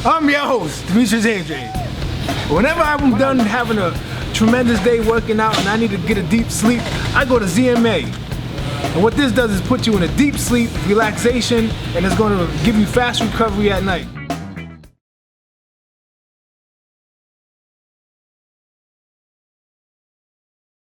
I'm your host, Demetrius AJ. Whenever I'm done having a tremendous day working out and I need to get a deep sleep, I go to ZMA. And what this does is put you in a deep sleep, relaxation, and it's going to give you fast recovery at night.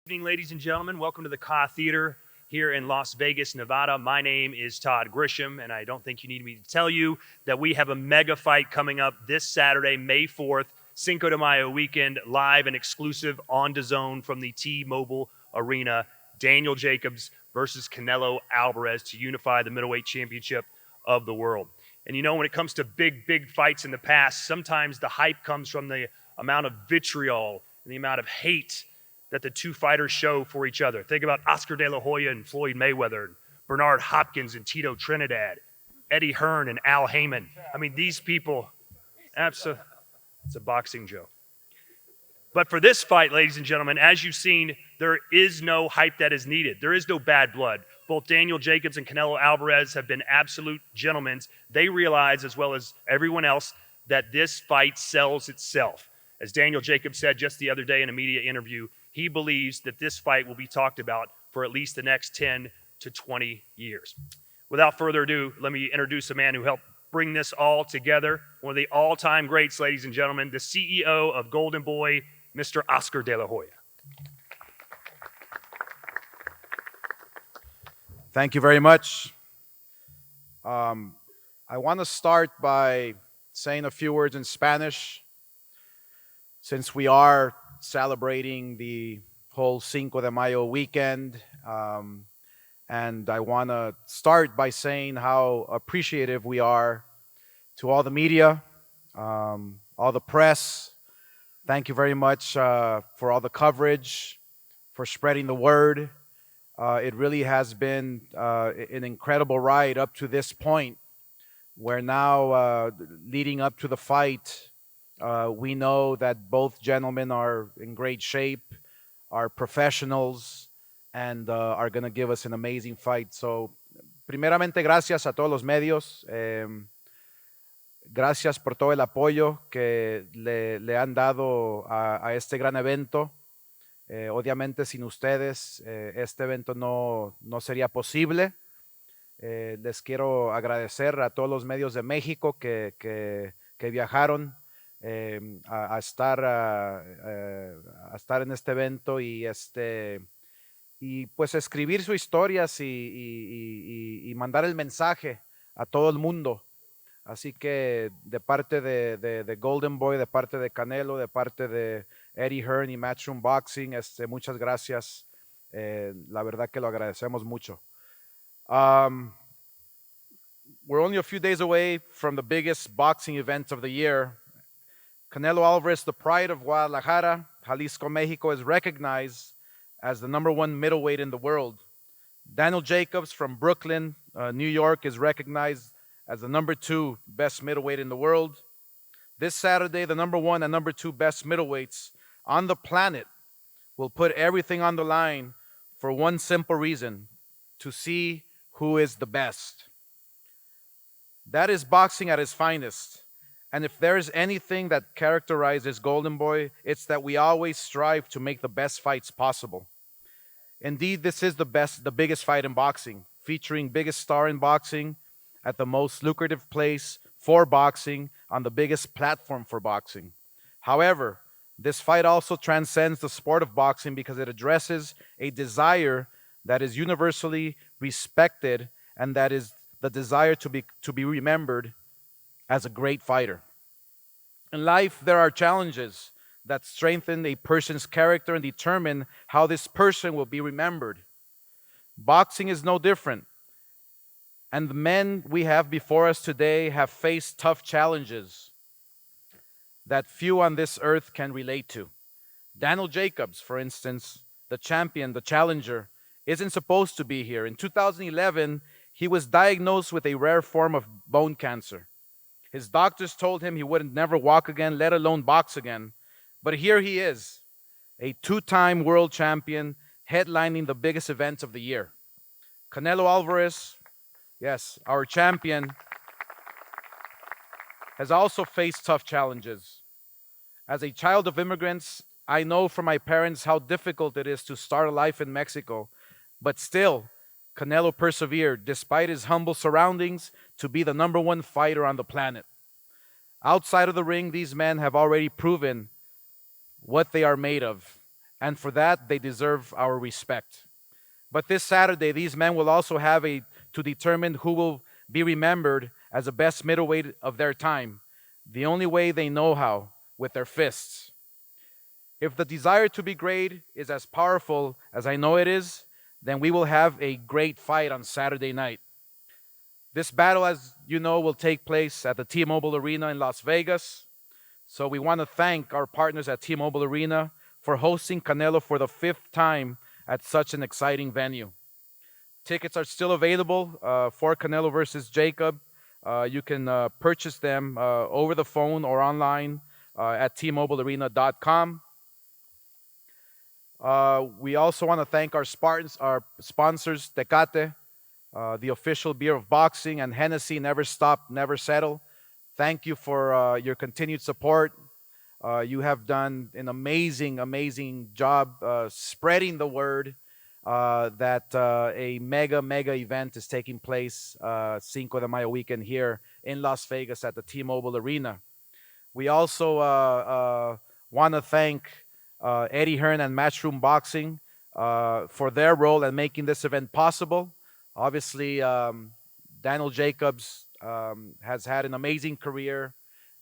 Good evening, ladies and gentlemen. Welcome to the Ka Theater here in Las Vegas, Nevada. My name is Todd Grisham, and I don't think you need me to tell you that we have a mega fight coming up this Saturday, May 4th, Cinco de Mayo weekend, live and exclusive on DAZN from the T-Mobile Arena. Daniel Jacobs versus Canelo Alvarez to unify the middleweight championship of the world. And you know, when it comes to big fights in the past, sometimes the hype comes from the amount of vitriol and the amount of hate that the two fighters show for each other. Think about Oscar De La Hoya and Floyd Mayweather, Bernard Hopkins and Tito Trinidad, Eddie Hearn and Al Heyman. I mean, these people, absolutely, it's a boxing joke. But for this fight, ladies and gentlemen, as you've seen, there is no hype that is needed. There is no bad blood. Both Daniel Jacobs and Canelo Alvarez have been absolute gentlemen. They realize, as well as everyone else, that this fight sells itself. As Daniel Jacobs said just the other day in a media interview, he believes that this fight will be talked about for at least the next 10 to 20 years. Without further ado, let me introduce a man who helped bring this all together, one of the all-time greats, ladies and gentlemen, the CEO of Golden Boy, Mr. Oscar De La Hoya. Thank you very much. I want to start by saying a few words in Spanish, since we are celebrating the whole Cinco de Mayo weekend. And I want to start by saying how appreciative we are to all the media, all the press. Thank you very much for all the coverage, for spreading the word. It really has been an incredible ride up to this point, where now, leading up to the fight, we know that both gentlemen are in great shape, are professionals, and are going to give us an amazing fight. So, primeramente, gracias a todos los medios. Gracias por todo el apoyo que le han dado a este gran evento. Obviamente, sin ustedes, este evento no sería posible. Les quiero agradecer a todos los medios de México que viajaron a estar en este evento y pues escribir sus historias y mandar el mensaje a todo el mundo. Así que de parte de Golden Boy, de parte de Canelo, de parte de Eddie Hearn y Matchroom Boxing, muchas gracias. La verdad que lo agradecemos mucho. We're only a few days away from the biggest boxing event of the year. Canelo Alvarez, the pride of Guadalajara, Jalisco, Mexico, is recognized as the #1 middleweight in the world. Daniel Jacobs from Brooklyn, New York, is recognized as the #2 best middleweight in the world. This Saturday, the #1 and #2 best middleweights on the planet will put everything on the line for one simple reason: to see who is the best. That is boxing at its finest. And if there is anything that characterizes Golden Boy, it's that we always strive to make the best fights possible. Indeed, this is the biggest fight in boxing, featuring biggest star in boxing at the most lucrative place for boxing on the biggest platform for boxing. However, this fight also transcends the sport of boxing because it addresses a desire that is universally respected, and that is the desire to be remembered as a great fighter. In life, there are challenges that strengthen a person's character and determine how this person will be remembered. Boxing is no different. And the men we have before us today have faced tough challenges that few on this earth can relate to. Daniel Jacobs, for instance, the champion, the challenger, isn't supposed to be here. In 2011, he was diagnosed with a rare form of bone cancer. His doctors told him he would never walk again, let alone box again. But here he is, a two-time world champion, headlining the biggest event of the year. Canelo Alvarez, yes, our champion, has also faced tough challenges. As a child of immigrants, I know from my parents how difficult it is to start a life in Mexico, but still, Canelo persevered despite his humble surroundings to be the number one fighter on the planet. Outside of the ring, these men have already proven what they are made of, and for that, they deserve our respect. But this Saturday, these men will also have to determine who will be remembered as the best middleweight of their time, the only way they know how, with their fists. If the desire to be great is as powerful as I know it is, then we will have a great fight on Saturday night. This battle, as you know, will take place at the T-Mobile Arena in Las Vegas. So we want to thank our partners at T-Mobile Arena for hosting Canelo for the 5th time at such an exciting venue. Tickets are still available for Canelo versus Jacob. You can purchase them over the phone or online at tmobilearena.com. We also want to thank our sponsors, Tecate, the official beer of boxing, and Hennessy, Never Stop, Never Settle. Thank you for your continued support. You have done an amazing job spreading the word that a mega event is taking place Cinco de Mayo weekend here in Las Vegas at the T-Mobile Arena. We also want to thank Eddie Hearn and Matchroom Boxing for their role in making this event possible. Obviously, Daniel Jacobs has had an amazing career,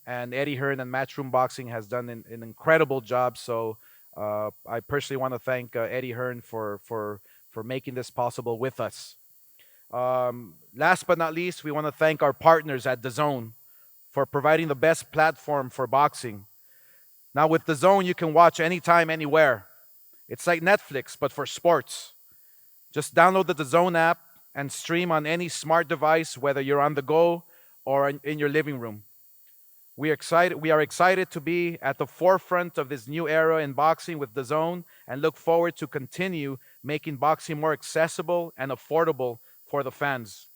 and Eddie Hearn and Matchroom Boxing has done an incredible job. So I personally want to thank Eddie Hearn for making this possible with us. Last but not least, we want to thank our partners at DAZN for providing the best platform for boxing. Now with DAZN, you can watch anytime, anywhere. It's like Netflix, but for sports. Just download the DAZN app and stream on any smart device, whether you're on the go or in your living room. We are excited to be at the forefront of this new era in boxing with DAZN and look forward to continue making boxing more accessible and affordable for the fans.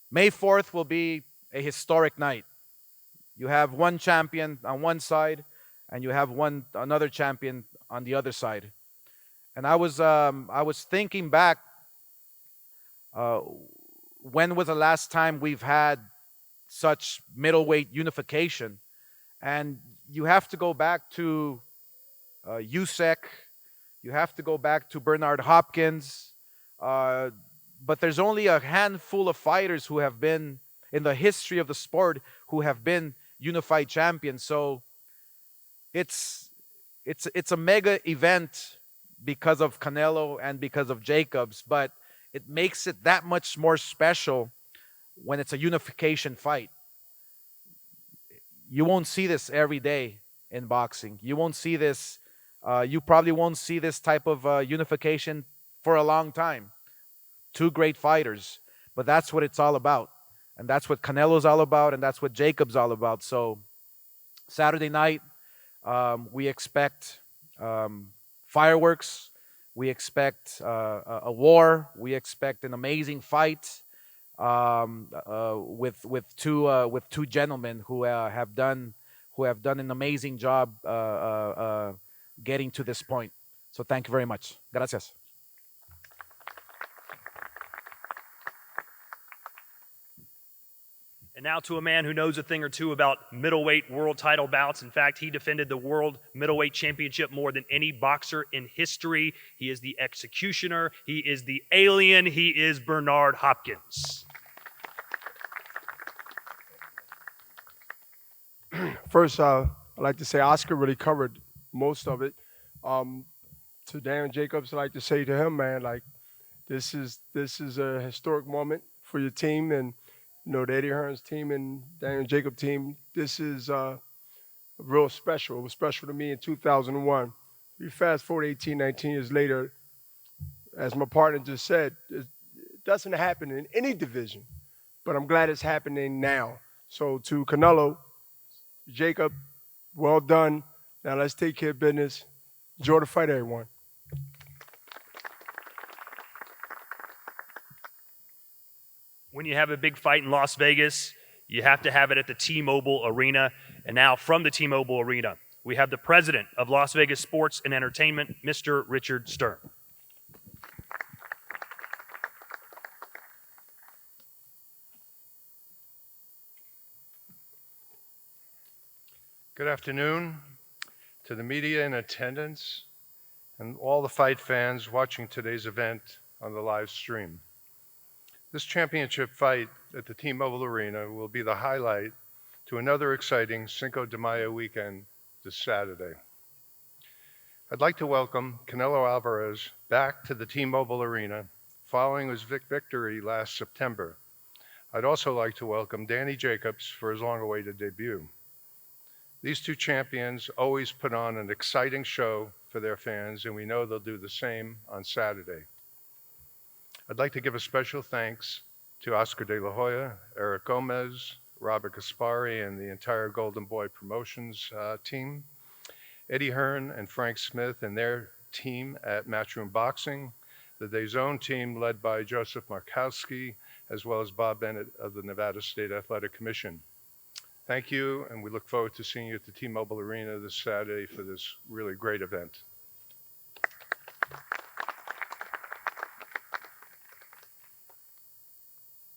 May 4th will be a historic night. You have one champion on one side, and you have another champion on the other side. And I was thinking back, when was the last time we've had such middleweight unification? And you have to go back to Usyk, you have to go back to Bernard Hopkins, but there's only a handful of fighters who have been in the history of the sport who have been unified champions. So it's a mega event because of Canelo and because of Jacobs, but it makes it that much more special when it's a unification fight. You won't see this every day in boxing. You won't see this, you probably won't see this type of unification for a long time. Two great fighters, but that's what it's all about. And that's what Canelo's all about, and that's what Jacob's all about. So Saturday night, we expect fireworks. We expect a war. We expect an amazing fight with two gentlemen who have done an amazing job getting to this point. So thank you very much. Gracias. And now to a man who knows a thing or two about middleweight world title bouts. In fact, he defended the world middleweight championship more than any boxer in history. He is the executioner. He is the alien. He is Bernard Hopkins. First, I'd like to say Oscar really covered most of it. To Daniel Jacobs, I'd like to say to him, man, like this is a historic moment for your team, and you know, the Eddie Hearn's team and Daniel Jacobs team. This is real special. It was special to me in 2001. We fast forward 18, 19 years later, as my partner just said, it doesn't happen in any division, but I'm glad it's happening now. So to Canelo, Jacob, well done. Now let's take care of business. Enjoy the fight, everyone. When you have a big fight in Las Vegas, You have to have it at the T-Mobile Arena. And now from the T-Mobile Arena, we have the president of Las Vegas Sports and Entertainment, Mr. Richard Stern. Good afternoon to the media in attendance and all the fight fans watching today's event on the live stream. This championship fight at the T-Mobile Arena will be the highlight to another exciting Cinco de Mayo weekend this Saturday. I'd like to welcome Canelo Alvarez back to the T-Mobile Arena following his victory last September. I'd also like to welcome Danny Jacobs for his long-awaited debut. These two champions always put on an exciting show for their fans, and we know they'll do the same on Saturday. I'd like to give a special thanks to Oscar De La Hoya, Eric Gomez, Robert Gaspari, and the entire Golden Boy Promotions team, Eddie Hearn and Frank Smith and their team at Matchroom Boxing, the DAZN team led by Joseph Markowski, as well as Bob Bennett of the Nevada State Athletic Commission. Thank you, and we look forward to seeing you at the T-Mobile Arena this Saturday for this really great event.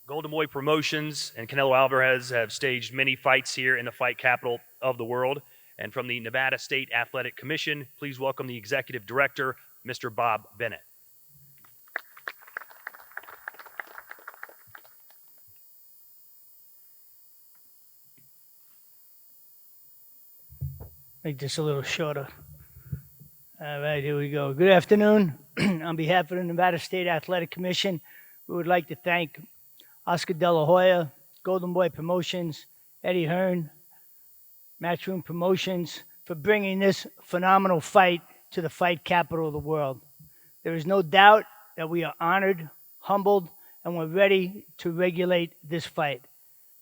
Golden Boy Promotions and Canelo Alvarez have staged many fights here in the fight capital of the world. And from the Nevada State Athletic Commission, please welcome the Executive Director, Mr. Bob Bennett. Make this a little shorter. All right, here we go. Good afternoon. On behalf of the Nevada State Athletic Commission, we would like to thank Oscar De La Hoya, Golden Boy Promotions, Eddie Hearn, Matchroom Promotions for bringing this phenomenal fight to the fight capital of the world. There is no doubt that we are honored, humbled, and we're ready to regulate this fight.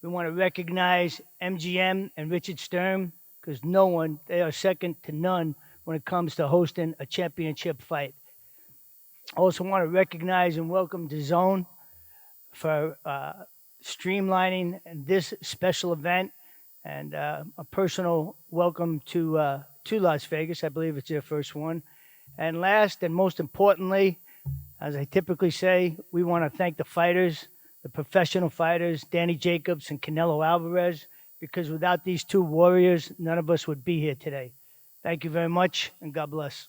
We want to recognize MGM and Richard Stern, because they are second to none when it comes to hosting a championship fight. I also want to recognize and welcome DAZN for streamlining this special event, and a personal welcome to Las Vegas. I believe it's their first one. And last and most importantly, as I typically say, we want to thank the fighters, the professional fighters, Danny Jacobs and Canelo Alvarez, because without these two warriors, none of us would be here today. Thank you very much, and God bless.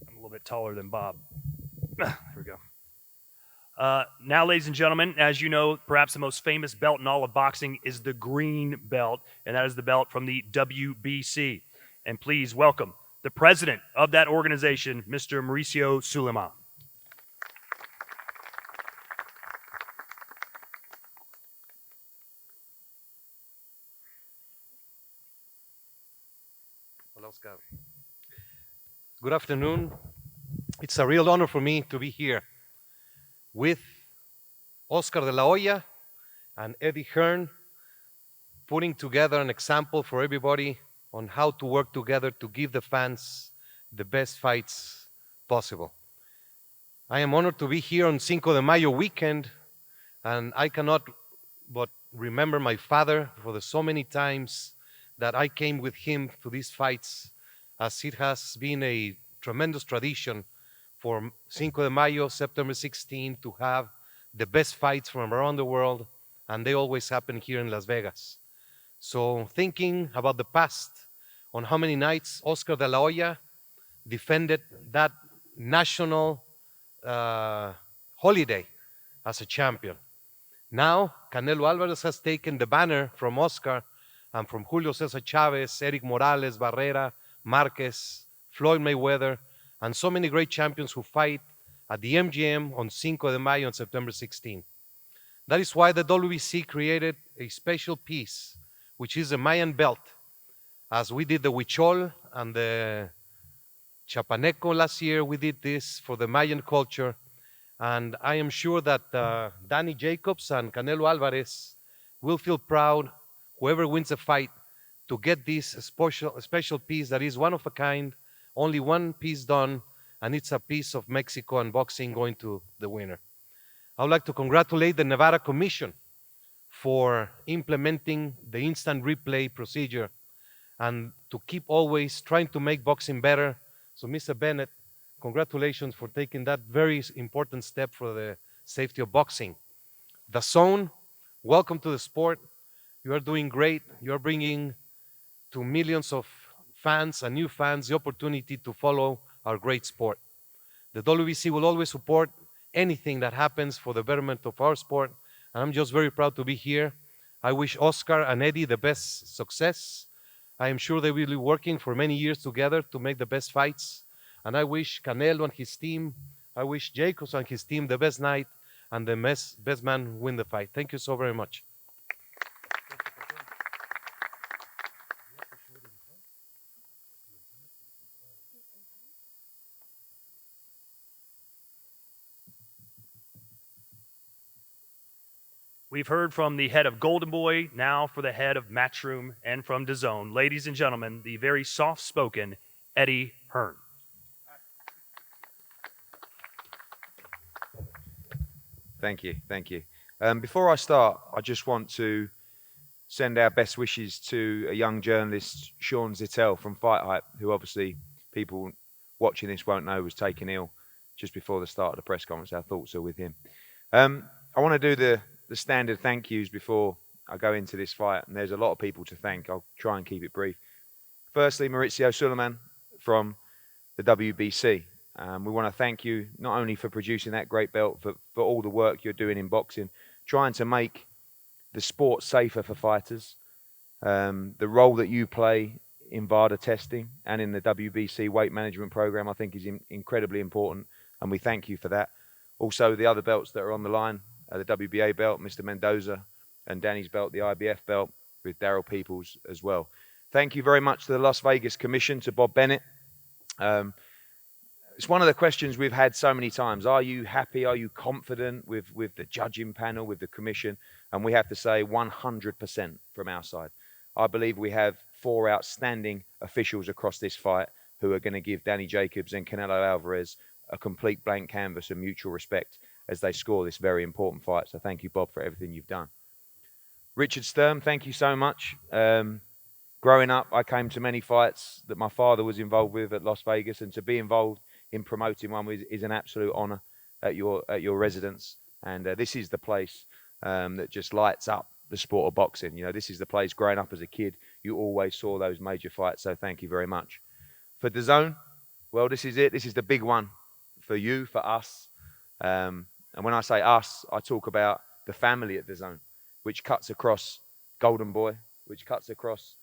I'm a little bit taller than Bob. There we go. Now, ladies and gentlemen, as you know, perhaps the most famous belt in all of boxing is the green belt, and that is the belt from the WBC. And please welcome the president of that organization, Mr. Mauricio Suleiman. Oscar. Good afternoon. It's a real honor for me to be here with Oscar De La Hoya and Eddie Hearn, putting together an example for everybody on how to work together to give the fans the best fights possible. I am honored to be here on Cinco de Mayo weekend, and I cannot but remember my father for the so many times that I came with him to these fights, as it has been a tremendous tradition for Cinco de Mayo, September 16, to have the best fights from around the world, and they always happen here in Las Vegas. So thinking about the past, on how many nights Oscar De La Hoya defended that national holiday as a champion. Now, Canelo Alvarez has taken the banner from Oscar and from Julio Cesar Chavez, Eric Morales, Barrera, Marquez, Floyd Mayweather, and so many great champions who fight at the MGM on Cinco de Mayo on September 16. That is why the WBC created a special piece, which is the Mayan belt. As we did the Huichol and the Chapaneco last year, we did this for the Mayan culture. And I am sure that Danny Jacobs and Canelo Alvarez will feel proud, whoever wins the fight, to get this special piece that is one of a kind, only one piece done, and it's a piece of Mexico and boxing going to the winner. I would like to congratulate the Nevada Commission for implementing the instant replay procedure and to keep always trying to make boxing better. So, Mr. Bennett, congratulations for taking that very important step for the safety of boxing. DAZN, welcome to the sport. You are doing great. You are bringing to millions of fans and new fans the opportunity to follow our great sport. The WBC will always support anything that happens for the betterment of our sport, and I'm just very proud to be here. I wish Oscar and Eddie the best success. I am sure they will be working for many years together to make the best fights, and I wish Canelo and his team, I wish Jacobs and his team the best night, and the best man win the fight. Thank you so very much. We've heard from the head of Golden Boy, now for the head of Matchroom, and from DAZN. Ladies and gentlemen, the very soft-spoken Eddie Hearn. Thank you, thank you. Before I start, I just want to send our best wishes to a young journalist, Sean Zittel from Fight Hype, who obviously people watching this won't know was taken ill just before the start of the press conference. Our thoughts are with him. I want to do the standard thank yous before I go into this fight, and there's a lot of people to thank. I'll try and keep it brief. Firstly, Maurizio Suleiman from the WBC. We want to thank you not only for producing that great belt, for all the work you're doing in boxing, trying to make the sport safer for fighters. The role that you play in VADA testing and in the WBC weight management program, I think is incredibly important, and we thank you for that. Also, the other belts that are on the line, the WBA belt, Mr. Mendoza, and Danny's belt, the IBF belt, with Daryl Peoples as well. Thank you very much to the Las Vegas Commission, to Bob Bennett. It's one of the questions we've had so many times. Are you happy? Are you confident with the judging panel, with the commission? And we have to say 100% from our side. I believe we have 4 outstanding officials across this fight who are going to give Danny Jacobs and Canelo Alvarez a complete blank canvas and mutual respect as they score this very important fight. So thank you, Bob, for everything you've done. Richard Sturm, thank you so much. Growing up, I came to many fights that my father was involved with at Las Vegas, and to be involved in promoting one is an absolute honor at your residence. And this is the place that just lights up the sport of boxing. You know, this is the place growing up as a kid, you always saw those major fights. So thank you very much. For DAZN, well, this is it. This is the big one for you, for us. And when I say us, I talk about the family at DAZN, which cuts across Golden Boy, which cuts across,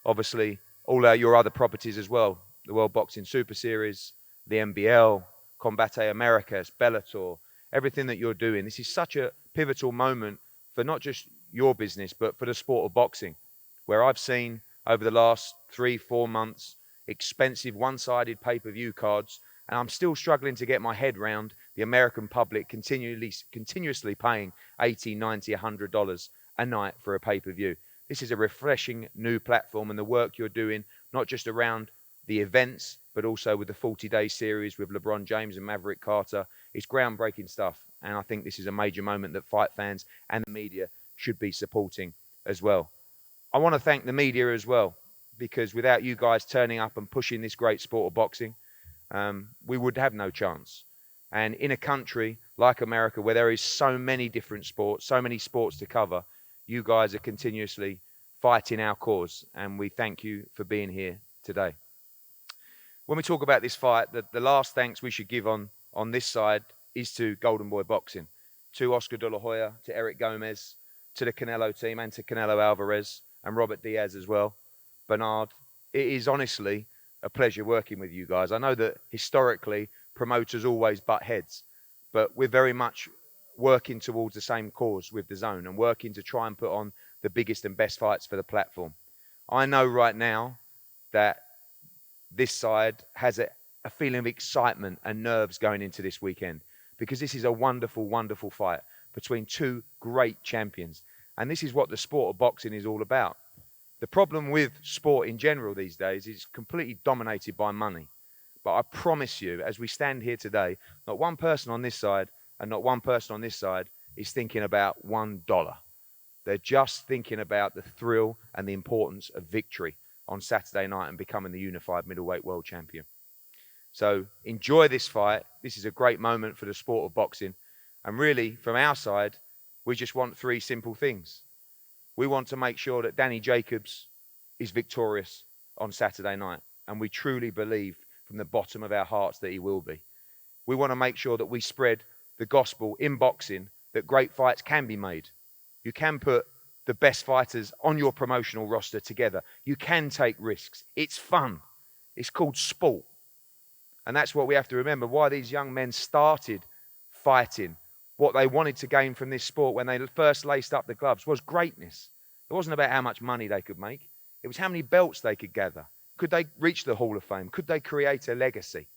obviously, all your other properties as well. The World Boxing Super Series, the NBL, Combate Americas, Bellator, everything that you're doing. This is such a pivotal moment for not just your business, but for the sport of boxing, where I've seen over the last 3-4 months, expensive one-sided pay-per-view cards, and I'm still struggling to get my head round the American public continuously paying $80, $90, $100 a night for a pay-per-view. This is a refreshing new platform, and the work you're doing, not just around the events, but also with the 40-day series with LeBron James and Maverick Carter. It's groundbreaking stuff, and I think this is a major moment that fight fans and the media should be supporting as well. I want to thank the media as well, because without you guys turning up and pushing this great sport of boxing, we would have no chance. And in a country like America, where there is so many different sports, so many sports to cover, you guys are continuously fighting our cause, and we thank you for being here today. When we talk about this fight, the last thanks we should give on this side is to Golden Boy Boxing, to Oscar De La Hoya, to Eric Gomez, to the Canelo team, and to Canelo Alvarez, and Robert Diaz as well. Bernard, it is honestly a pleasure working with you guys. I know that historically, promoters always butt heads, but we're very much working towards the same cause with DAZN and working to try and put on the biggest and best fights for the platform. I know right now that this side has a feeling of excitement and nerves going into this weekend, because this is a wonderful, wonderful fight between 2 great champions. And this is what the sport of boxing is all about. The problem with sport in general these days is it's completely dominated by money. But I promise you, as we stand here today, not one person on this side and not one person on this side is thinking about $1. They're just thinking about the thrill and the importance of victory on Saturday night and becoming the unified middleweight world champion. So enjoy this fight. This is a great moment for the sport of boxing. And really, from our side, we just want three simple things. We want to make sure that Danny Jacobs is victorious on Saturday night. And we truly believe from the bottom of our hearts that he will be. We want to make sure that we spread the gospel in boxing that great fights can be made. You can put the best fighters on your promotional roster together. You can take risks. It's fun. It's called sport. And that's what we have to remember, why these young men started fighting. What they wanted to gain from this sport when they first laced up the gloves was greatness. It wasn't about how much money they could make. It was how many belts they could gather. Could they reach the Hall of Fame? Could they create a legacy?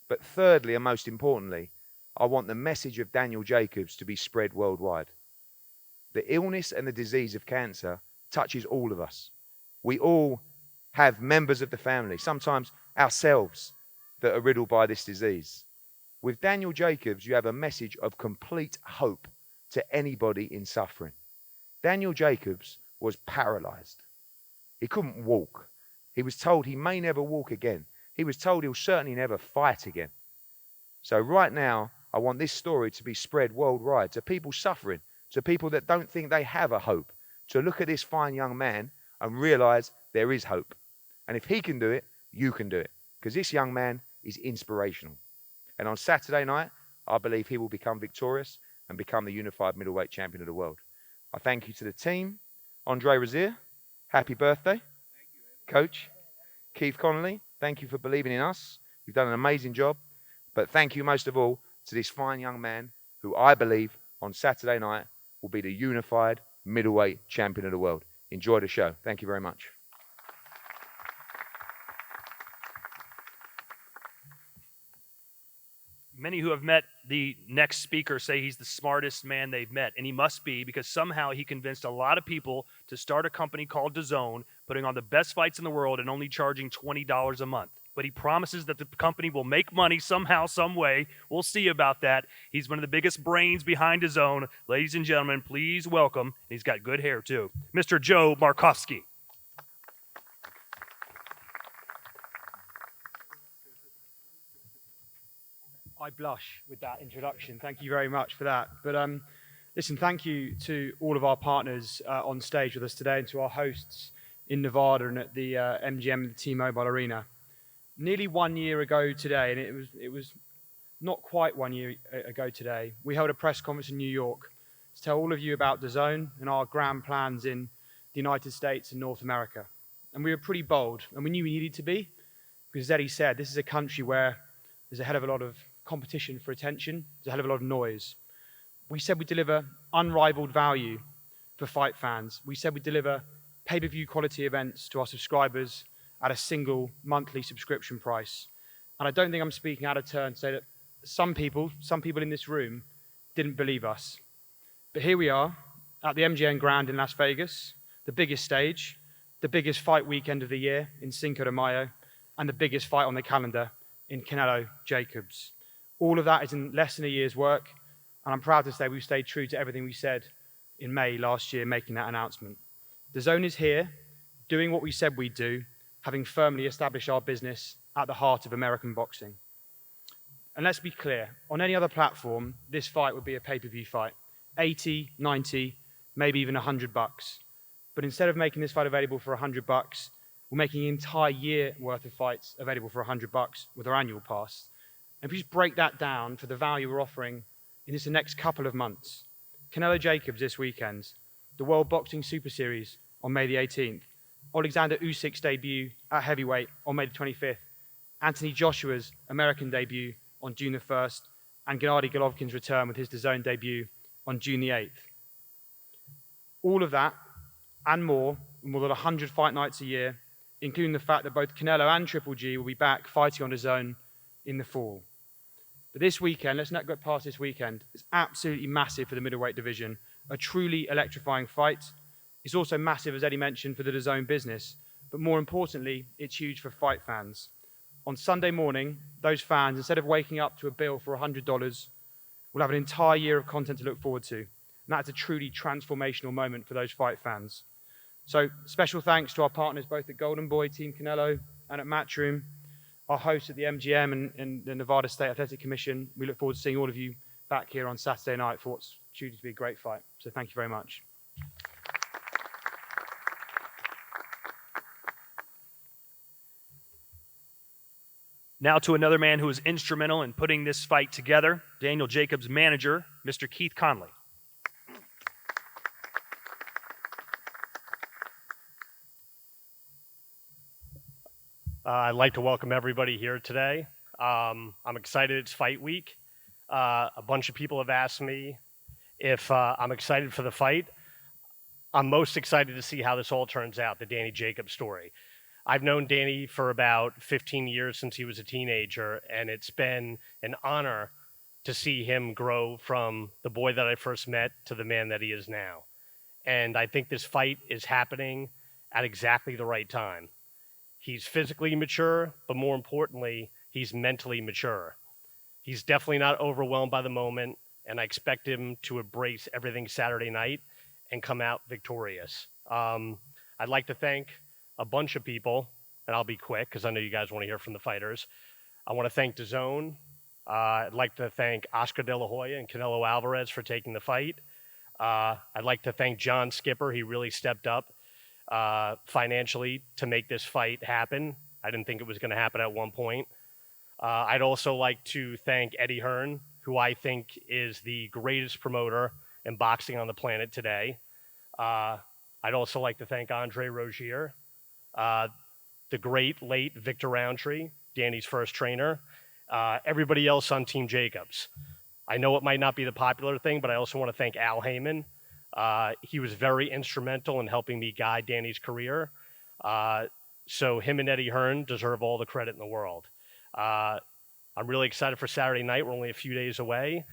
But thirdly, and most importantly, I want the message of Daniel Jacobs to be spread worldwide. The illness and the disease of cancer touches all of us. We all have members of the family, sometimes ourselves, that are riddled by this disease. With Daniel Jacobs, you have a message of complete hope to anybody in suffering. Daniel Jacobs was paralyzed. He couldn't walk. He was told he may never walk again. He was told he'll certainly never fight again. So right now, I want this story to be spread worldwide to people suffering, to people that don't think they have a hope, to look at this fine young man and realize there is hope. And if he can do it, you can do it. Because this young man is inspirational. And on Saturday night, I believe he will become victorious and become the unified middleweight champion of the world. I thank you to the team. Andre Razier, happy birthday. Thank you, Coach. Keith Connolly, thank you for believing in us. You've done an amazing job. But thank you most of all to this fine young man who I believe on Saturday night will be the unified middleweight champion of the world. Enjoy the show. Thank you very much. Many who have met the next speaker say he's the smartest man they've met, and he must be, because somehow he convinced a lot of people to start a company called DAZN, putting on the best fights in the world and only charging $20 a month. But he promises that the company will make money somehow, some way. We'll see about that. He's one of the biggest brains behind DAZN. Ladies and gentlemen, please welcome, and he's got good hair too, Mr. Joe Markowski. I blush with that introduction. Thank you very much for that. But listen, thank you to all of our partners on stage with us today and to our hosts in Nevada and at the MGM and the T-Mobile Arena. Nearly 1 year ago today, and it was not quite 1 year ago today, we held a press conference in New York to tell all of you about DAZN and our grand plans in the United States and North America. And we were pretty bold, and we knew we needed to be, because as Eddie said, this is a country where there's a hell of a lot of competition for attention, there's a hell of a lot of noise. We said we'd deliver unrivaled value for fight fans. We said we'd deliver pay-per-view quality events to our subscribers at a single monthly subscription price. And I don't think I'm speaking out of turn to say that some people in this room didn't believe us. But here we are at the MGM Grand in Las Vegas, the biggest stage, the biggest fight weekend of the year in Cinco de Mayo, and the biggest fight on the calendar in Canelo Jacobs. All of that is in less than a year's work, and I'm proud to say we've stayed true to everything we said in May last year, making that announcement. DAZN is here, doing what we said we'd do, having firmly established our business at the heart of American boxing. And let's be clear, on any other platform, this fight would be a pay-per-view fight. 80, 90, maybe even $100. But instead of making this fight available for $100, we're making an entire year worth of fights available for $100 with our annual pass. And if you just break that down for the value we're offering in just the next couple of months, Canelo Jacobs this weekend, the World Boxing Super Series on May the 18th, Alexander Usyk's debut at heavyweight on May the 25th, Anthony Joshua's American debut on June the 1st, and Gennady Golovkin's return with his DAZN debut on June the 8th. All of that and more than 100 fight nights a year, including the fact that both Canelo and Triple G will be back fighting on DAZN in the fall. But this weekend, let's not get past this weekend, it's absolutely massive for the middleweight division, a truly electrifying fight. It's also massive, as Eddie mentioned, for the DAZN business, but more importantly, it's huge for fight fans. on Sunday morning, those fans, instead of waking up to a bill for $100, will have an entire year of content to look forward to. And that's a truly transformational moment for those fight fans. So special thanks to our partners both at Golden Boy, Team Canelo, and at Matchroom, our hosts at the MGM and the Nevada State Athletic Commission. We look forward to seeing all of you back here on Saturday night for what's due to be a great fight. So thank you very much. Now to another man who was instrumental in putting this fight together, Daniel Jacobs' manager, Mr. Keith Conley. I'd like to welcome everybody here today. I'm excited it's fight week. A bunch of people have asked me if I'm excited for the fight. I'm most excited to see how this all turns out, the Danny Jacobs story. I've known Danny for about 15 years since he was a teenager, and it's been an honor to see him grow from the boy that I first met to the man that he is now. And I think this fight is happening at exactly the right time. He's physically mature, but more importantly, he's mentally mature. He's definitely not overwhelmed by the moment, and I expect him to embrace everything Saturday night and come out victorious. I'd like to thank a bunch of people, and I'll be quick because I know you guys want to hear from the fighters. I want to thank DAZN. I'd like to thank Oscar De La Hoya and Canelo Alvarez for taking the fight. I'd like to thank John Skipper. He really stepped up financially to make this fight happen. I didn't think it was going to happen at one point. I'd also like to thank Eddie Hearn, who I think is the greatest promoter in boxing on the planet today. I'd also like to thank Andre Rozier, the great late Victor Roundtree, Danny's first trainer, everybody else on Team Jacobs. I know it might not be the popular thing, but I also want to thank Al Heyman. He was very instrumental in helping me guide Danny's career. So him and Eddie Hearn deserve all the credit in the world. I'm really excited for Saturday night. We're only a few days away,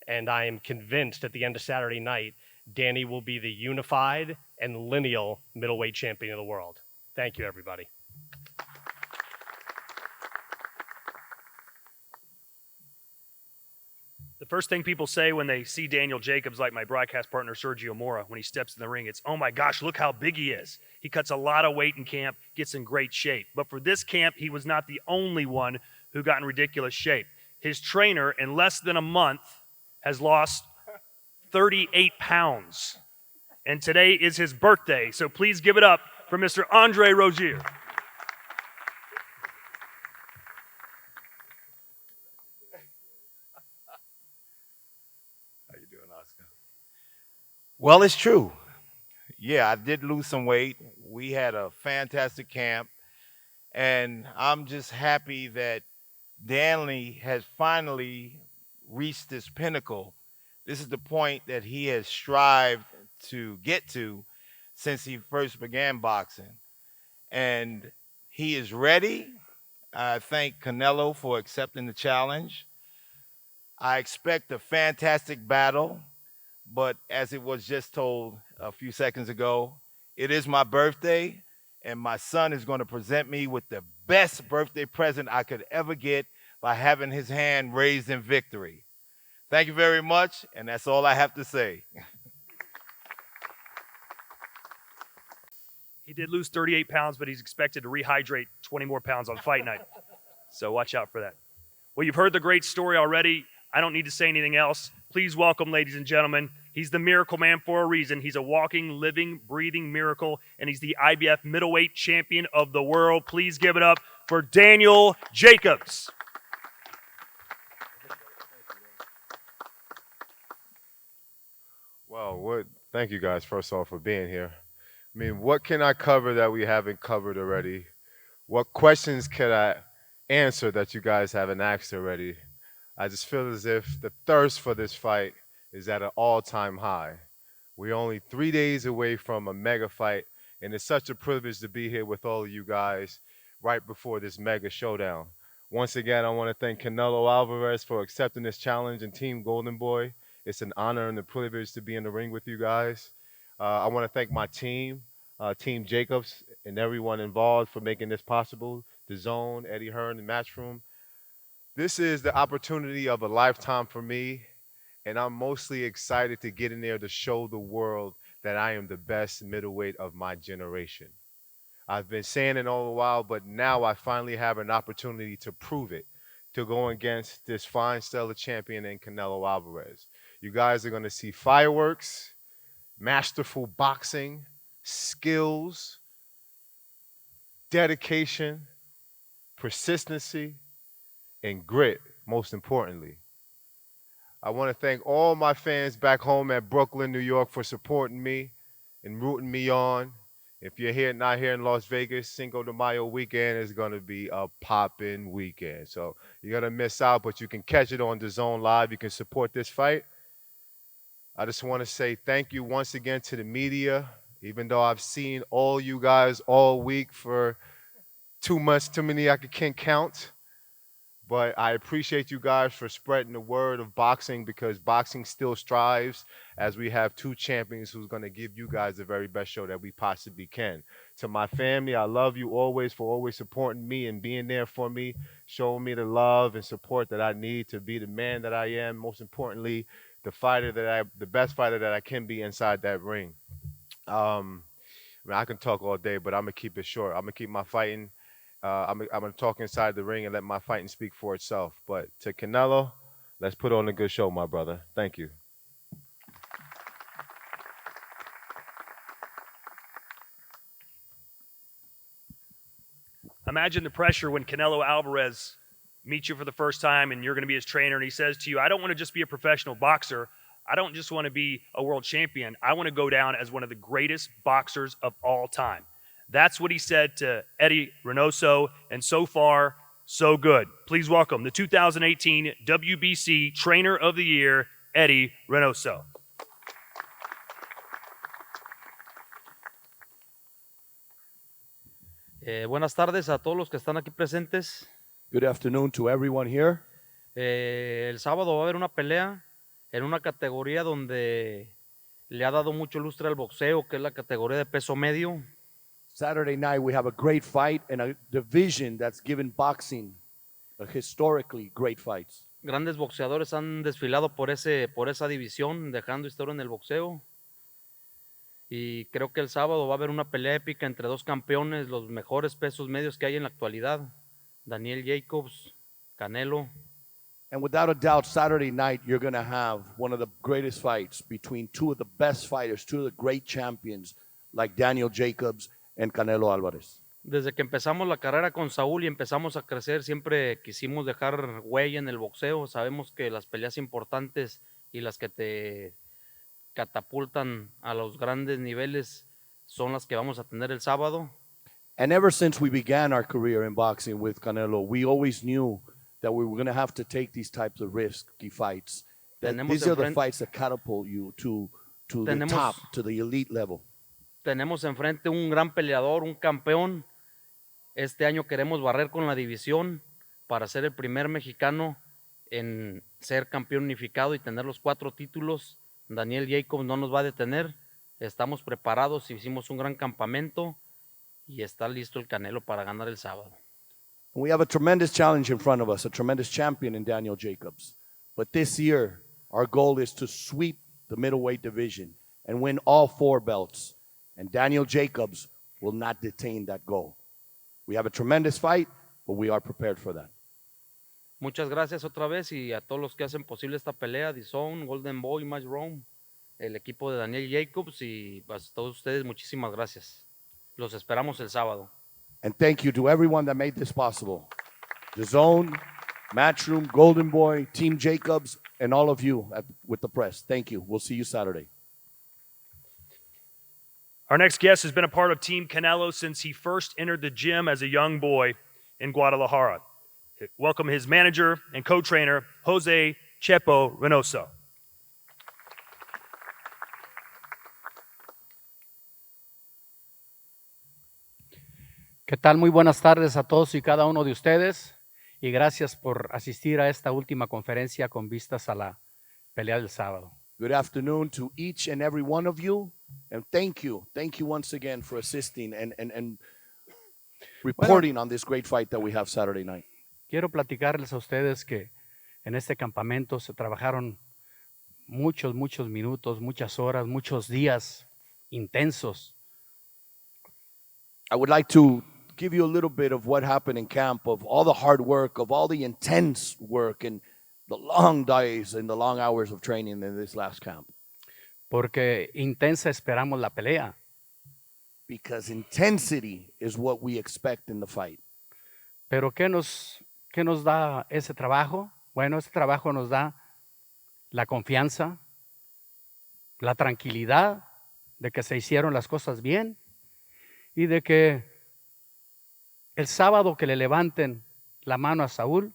and I am convinced at the end of Saturday night, Danny will be the unified and lineal middleweight champion of the world. Thank you, everybody. The first thing people say when they see Daniel Jacobs, like my broadcast partner Sergio Mora, when he steps in the ring, it's, oh my gosh, look how big he is. He cuts a lot of weight in camp, gets in great shape. But for this camp, he was not the only one who got in ridiculous shape. His trainer, in less than a month, has lost 38 pounds. And today is his birthday, so please give it up for Mr. Andre Rozier. Well, it's true. Yeah, I did lose some weight. We had a fantastic camp, and I'm just happy that Danley has finally reached this pinnacle. This is the point that he has strived to get to since he first began boxing. And he is ready. I thank Canelo for accepting the challenge. I expect a fantastic battle. But as it was just told a few seconds ago, it is my birthday, and my son is going to present me with the best birthday present I could ever get by having his hand raised in victory. Thank you very much, and that's all I have to say. He did lose 38 pounds, but he's expected to rehydrate 20 more pounds on fight night. So watch out for that. Well, you've heard the great story already. I don't need to say anything else. Please welcome, ladies and gentlemen. He's the Miracle Man for a reason. He's a walking, living, breathing miracle, and he's the IBF middleweight champion of the world. Please give it up for Daniel Jacobs. Well, thank you guys, first off, for being here. I mean, what can I cover that we haven't covered already? What questions can I answer that you guys haven't asked already? I just feel as if the thirst for this fight is at an all-time high. We're only 3 days away from a mega fight, and it's such a privilege to be here with all of you guys right before this mega showdown. Once again, I want to thank Canelo Alvarez for accepting this challenge and Team Golden Boy. It's an honor and a privilege to be in the ring with you guys. I want to thank my team, Team Jacobs, and everyone involved for making this possible. DAZN, Eddie Hearn, the Matchroom. This is the opportunity of a lifetime for me, and I'm mostly excited to get in there to show the world that I am the best middleweight of my generation. I've been saying it all the while, but now I finally have an opportunity to prove it, to go against this fine stellar champion in Canelo Alvarez. You guys are going to see fireworks, masterful boxing, skills, dedication, persistency, and grit, most importantly. I want to thank all my fans back home at Brooklyn, New York for supporting me and rooting me on. If you're here, not here in Las Vegas, Cinco de Mayo weekend is going to be a poppin' weekend. So you're going to miss out, but you can catch it on DAZN Live. You can support this fight. I just want to say thank you once again to the media, even though I've seen all you guys all week for too much, too many I can't count. But I appreciate you guys for spreading the word of boxing, because boxing still strives, as we have two champions who's going to give you guys the very best show that we possibly can. To my family, I love you always for always supporting me and being there for me, showing me the love and support that I need to be the man that I am. Most importantly, the best fighter that I can be inside that ring. I can talk all day, but I'm going to keep it short. I'm going to keep my fighting. I'm going to talk inside the ring and let my fighting speak for itself. But to Canelo, let's put on a good show, my brother. Thank you. Imagine the pressure when Canelo Alvarez meets you for the first time and you're going to be his trainer, and he says to you, I don't want to just be a professional boxer. I don't just want to be a world champion. I want to go down as one of the greatest boxers of all time. That's what he said to Eddie Reynoso, and so far, so good. Please welcome the 2018 WBC Trainer of the Year, Eddie Reynoso. Buenas tardes a todos los que están aquí presentes. Good afternoon to everyone here. El sábado va a haber una pelea en una categoría donde le ha dado mucho lustre al boxeo, que es la categoría de peso medio. Saturday night we have a great fight in a division that's given boxing a historically great fights. Grandes boxeadores han desfilado por esa división, dejando historia en el boxeo. Y creo que el sábado va a haber una pelea épica entre dos campeones, los mejores pesos medios que hay en la actualidad, Daniel Jacobs, Canelo. And without a doubt, Saturday night you're going to have one of the greatest fights between two of the best fighters, two of the great champions like Daniel Jacobs and Canelo Alvarez. Desde que empezamos la carrera con Saúl y empezamos a crecer, siempre quisimos dejar huella en el boxeo. Sabemos que las peleas importantes y las que te catapultan a los grandes niveles son las que vamos a tener el sábado. And ever since we began our career in boxing with Canelo, we always knew that we were going to have to take these types of risky fights. These are the fights that catapult you to the top, to the elite level. Tenemos enfrente un gran peleador, un campeón. Este año queremos barrer con la división para ser el primer mexicano en ser campeón unificado y tener los 4 títulos. Daniel Jacobs no nos va a detener. Estamos preparados, hicimos un gran campamento y está listo el Canelo para ganar el sábado. We have a tremendous challenge in front of us, a tremendous champion in Daniel Jacobs. But this year, our goal is to sweep the middleweight division and win all 4 belts. And Daniel Jacobs will not detain that goal. We have a tremendous fight, but we are prepared for that. Muchas gracias otra vez y a todos los que hacen posible esta pelea, DAZN, Golden Boy, Matchroom, el equipo de Daniel Jacobs y a todos ustedes muchísimas gracias. Los esperamos el sábado. And thank you to everyone that made this possible. DAZN, Matchroom, Golden Boy, Team Jacobs, and all of you with the press. Thank you. We'll see you Saturday. Our next guest has been a part of Team Canelo since he first entered the gym as a young boy in Guadalajara. Welcome his manager and co-trainer, Jose Chepo Reynoso. ¿Qué tal? Muy buenas tardes a todos y cada uno de ustedes y gracias por asistir a esta última conferencia con vistas a la pelea del sábado. Good afternoon to each and every one of you, and thank you once again for assisting and reporting on this great fight that we have Saturday night. Quiero platicarles a ustedes que en este campamento se trabajaron muchos minutos, muchas horas, muchos días intensos. I would like to give you a little bit of what happened in camp, of all the hard work, of all the intense work, and the long days and the long hours of training in this last camp. Porque intensa esperamos la pelea. Because intensity is what we expect in the fight. Pero ¿qué nos da ese trabajo? Bueno, ese trabajo nos da la confianza, la tranquilidad de que se hicieron las cosas bien y de que el sábado que le levanten la mano a Saúl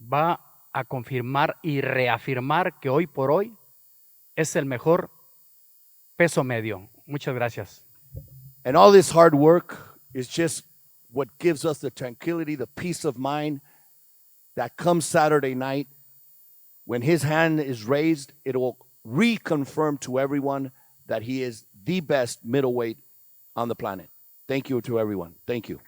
va a confirmar y reafirmar que hoy por hoy es el mejor peso medio. Muchas gracias. And all this hard work is just what gives us the tranquility, the peace of mind that comes Saturday night. When his hand is raised, it will reconfirm to everyone that he is the best middleweight on the planet. Thank you to everyone. Thank you.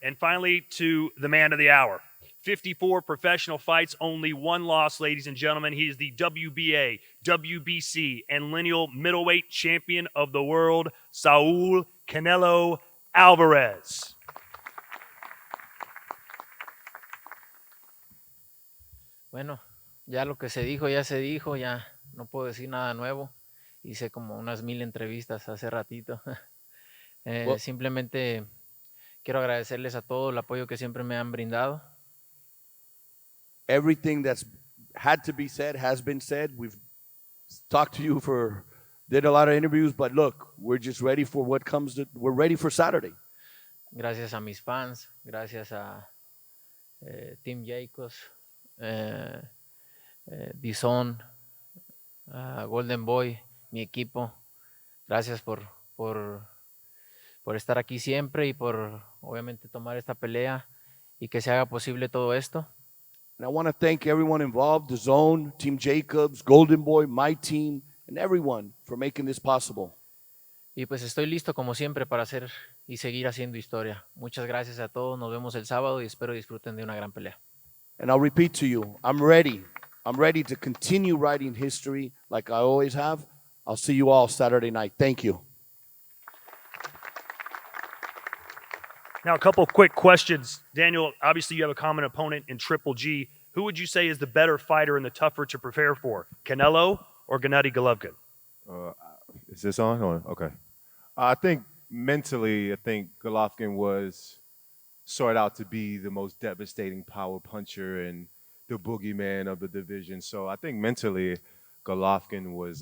And finally, to the man of the hour. 54 professional fights, only one loss, ladies and gentlemen. He is the WBA, WBC, and lineal middleweight champion of the world, Saul Canelo Alvarez. Bueno, ya lo que se dijo, ya se dijo, ya no puedo decir nada nuevo. Hice como unas 1000 entrevistas hace ratito. Simplemente quiero agradecerles a todos el apoyo que siempre me han brindado. Everything that's had to be said has been said. We've talked to you did a lot of interviews, but look, we're just ready for what comes. We're ready for Saturday. Gracias a mis fans, gracias a Team Jacobs, DAZN, Golden Boy, mi equipo. Gracias por estar aquí siempre y por obviamente tomar esta pelea y que se haga posible todo esto. And I want to thank everyone involved, DAZN, Team Jacobs, Golden Boy, my team, and everyone for making this possible. Y pues estoy listo como siempre para hacer y seguir haciendo historia. Muchas gracias a todos, nos vemos el sábado y espero disfruten de una gran pelea. And I'll repeat to you, I'm ready. I'm ready to continue writing history like I always have. I'll see you all Saturday night. Thank you. Now, a couple quick questions. Daniel, obviously you have a common opponent in Triple G. Who would you say is the better fighter and the tougher to prepare for, Canelo or Gennady Golovkin? Is this on? Okay. I think mentally, Golovkin was sought out to be the most devastating power puncher and the boogeyman of the division. So I think mentally, Golovkin was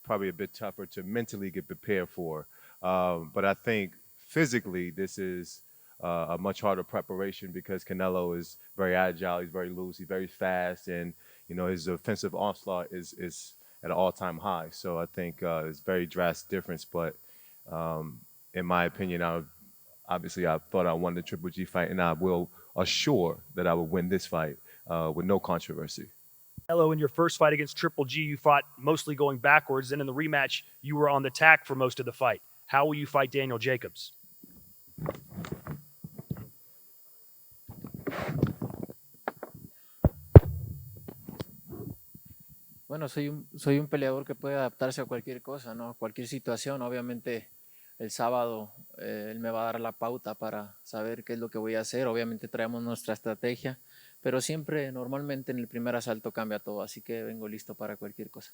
probably a bit tougher to mentally get prepared for. But I think physically, this is a much harder preparation because Canelo is very agile, he's very loose, he's very fast, and his offensive onslaught is at an all-time high. So I think it's a very drastic difference. But in my opinion, I thought I won the Triple G fight, and I will assure that I will win this fight with no controversy. Canelo, in your first fight against Triple G, you fought mostly going backwards, and in the rematch, you were on the attack for most of the fight. How will you fight Daniel Jacobs? Bueno, soy un peleador que puede adaptarse a cualquier cosa, ¿no? Cualquier situación. Obviamente el sábado él me va a dar la pauta para saber qué es lo que voy a hacer. Obviamente traemos nuestra estrategia, pero siempre, normalmente en el primer asalto cambia todo, así que vengo listo para cualquier cosa.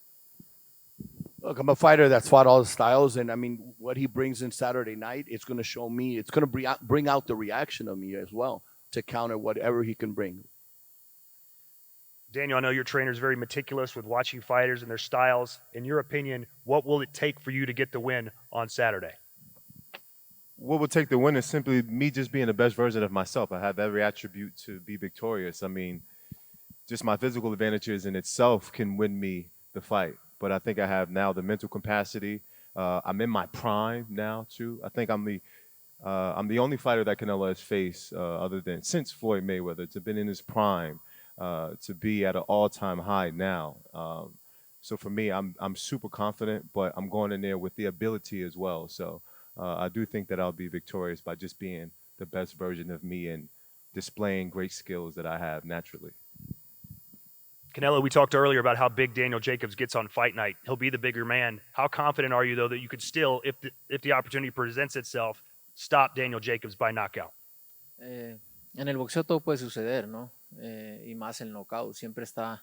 Look, I'm a fighter that's fought all the styles, and I mean, what he brings in Saturday night, it's going to show me, it's going to bring out the reaction of me as well to counter whatever he can bring. Daniel, I know your trainer is very meticulous with watching fighters and their styles. In your opinion, what will it take for you to get the win on Saturday? What will take the win is simply me just being the best version of myself. I have every attribute to be victorious. I mean, just my physical advantages in itself can win me the fight. But I think I have now the mental capacity. I'm in my prime now, too. I think I'm the only fighter that Canelo has faced other than since Floyd Mayweather to have been in his prime, to be at an all-time high now. So for me, I'm super confident, but I'm going in there with the ability as well. So I do think that I'll be victorious by just being the best version of me and displaying great skills that I have naturally. Canelo, we talked earlier about how big Daniel Jacobs gets on fight night. He'll be the bigger man. How confident are you, though, that you could still, if the opportunity presents itself, stop Daniel Jacobs by knockout? En el boxeo todo puede suceder, ¿no? Y más el knockout. Siempre está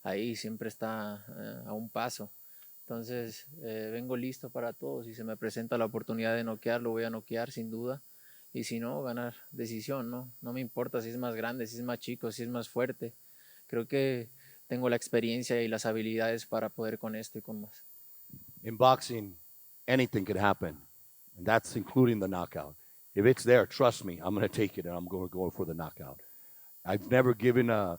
ahí, siempre está a un paso. Entonces, vengo listo para todo. Si se me presenta la oportunidad de noquear, lo voy a noquear sin duda. Y si no, ganar decisión, ¿no? No me importa si es más grande, si es más chico, si es más fuerte. Creo que tengo la experiencia y las habilidades para poder con esto y con más. In boxing, anything could happen, and that's including the knockout. If it's there, trust me, I'm going to take it, and I'm going to go for the knockout. I've never given I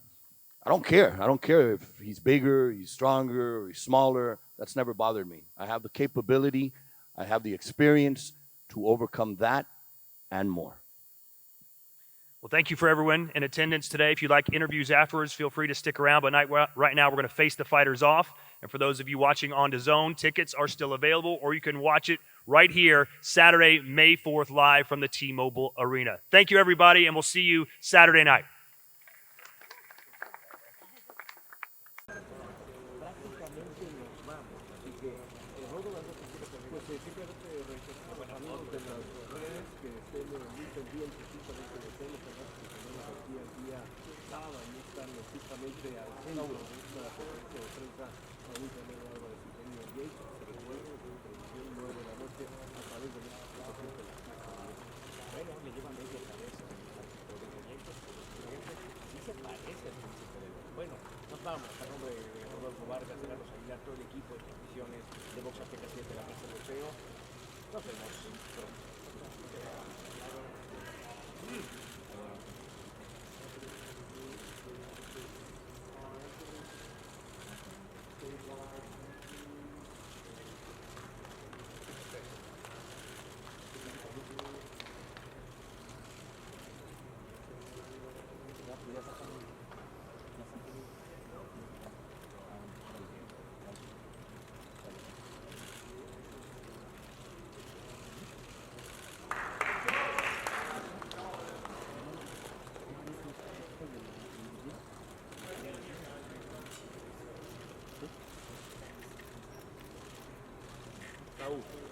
don't care. I don't care if he's bigger, he's stronger, or he's smaller. That's never bothered me. I have the capability, I have the experience to overcome that and more. Well, thank you for everyone in attendance today. If you'd like interviews afterwards, feel free to stick around. But right now, we're going to face the fighters off. And for those of you watching on DAZN, tickets are still available, or you can watch it right here Saturday, May 4th, live from the T-Mobile Arena. Thank you, everybody, and we'll see you Saturday night. Bueno, nos vamos a nombre de Rodolfo Vargas, de Carlos Aguilar, todo el equipo de transmisiones de Box Azteca 7 de la Casa del Boxeo. Nos vemos pronto. Saúl.